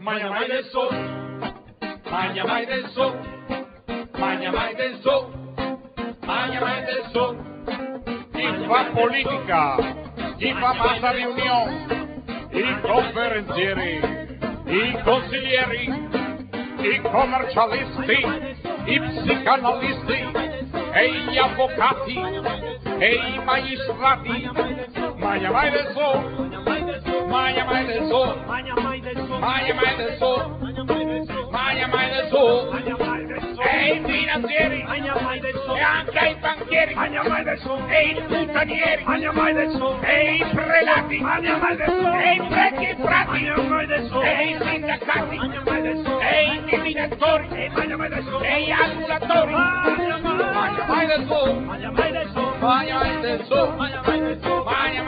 magna mai del sol, magna mai del sol, magna mai del sol, magna mai del sol. Chi fa politica, chi fa massa riunione, i conferenzieri, i consiglieri, i commercialisti, i psicanalisti e gli avvocati e i magistrati, magna mai del sol, magna mai del sol, magna mai del sol, magna mai del sol, e i finanzieri, e anche i banchieri, e i puttanieri, e i prelati, e i preti e frati, e i sindacati, e i diminatori, e gli angolatori, magna mai del sol, magna mai del sol, magna mai del sol, magna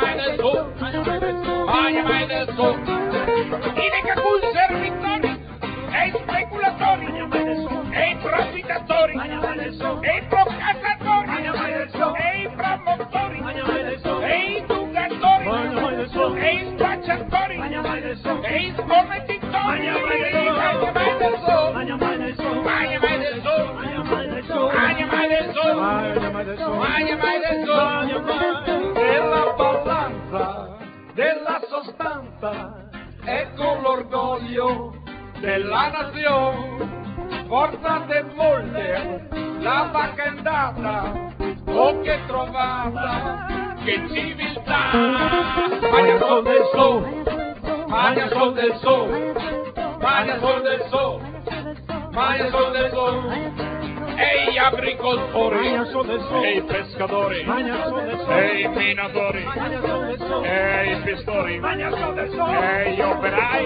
mai del sol, i decacul servitori, e i speculatori, e i profittatori, e i procassatori, e i promotori, e i dugatori, e i spacciatori, e i scommettitori, magna mai del sol, magna mai del sol, magna mai del sol, magna mai del sol, della ballanza, della sostanza, e con l'orgoglio della nazione, forza del molte, la vacca è andata, oh che trovata, che civiltà, magna sol del sol, magna sol del sol, magna sol del sol, magna sol del sol, e gli agricoltori, e i pescatori, e i minatori, e i pistori, e gli operai,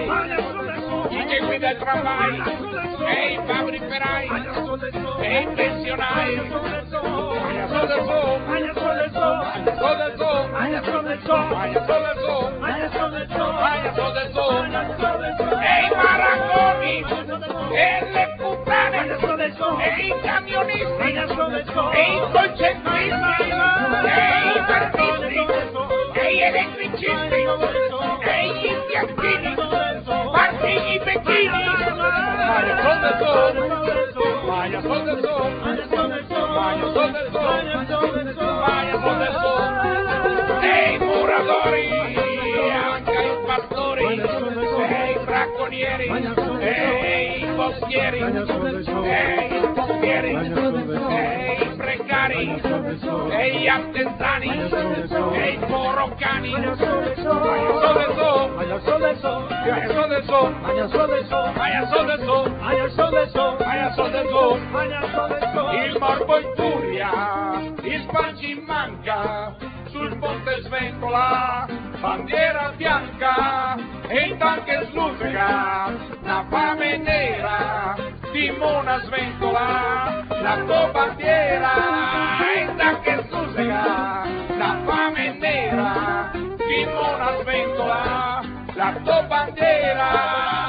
i che guida il tramvai, e i fabbricherai, e i pensionai, magna sol del sol, magna sol del sol, magna sol del sol, magna sol del sol, magna sol del sol, magna sol del sol, magna sol del sol, e i marangoni, e le puttane, e i camionisti, e i dolcettisti, e i barbisti, e gli elettricisti, e gli impiantini, partiti becchini, magna sol del sol, magna sol del sol, magna sol del sol, magna sol del sol, magna sol del sol, e i muratori, anche i pastori, e i bracconieri, e i boschieri, e i pompieri, e i precari, e gli attenzani, e i moroccani, magna sol del sol, magna sol del sol, magna sol del sol, magna sol del sol, magna sol del sol, magna sol del sol, magna sol del sol, magna sol del sol, il morbo in furia, il spanci in manca, sul ponte sventola, bandiera bianca, e intanto che sluzzica, la fame nera, timona sventola, la tua bandiera, e intanto che sluzzica, la fame nera, timona sventola, la tua bandiera.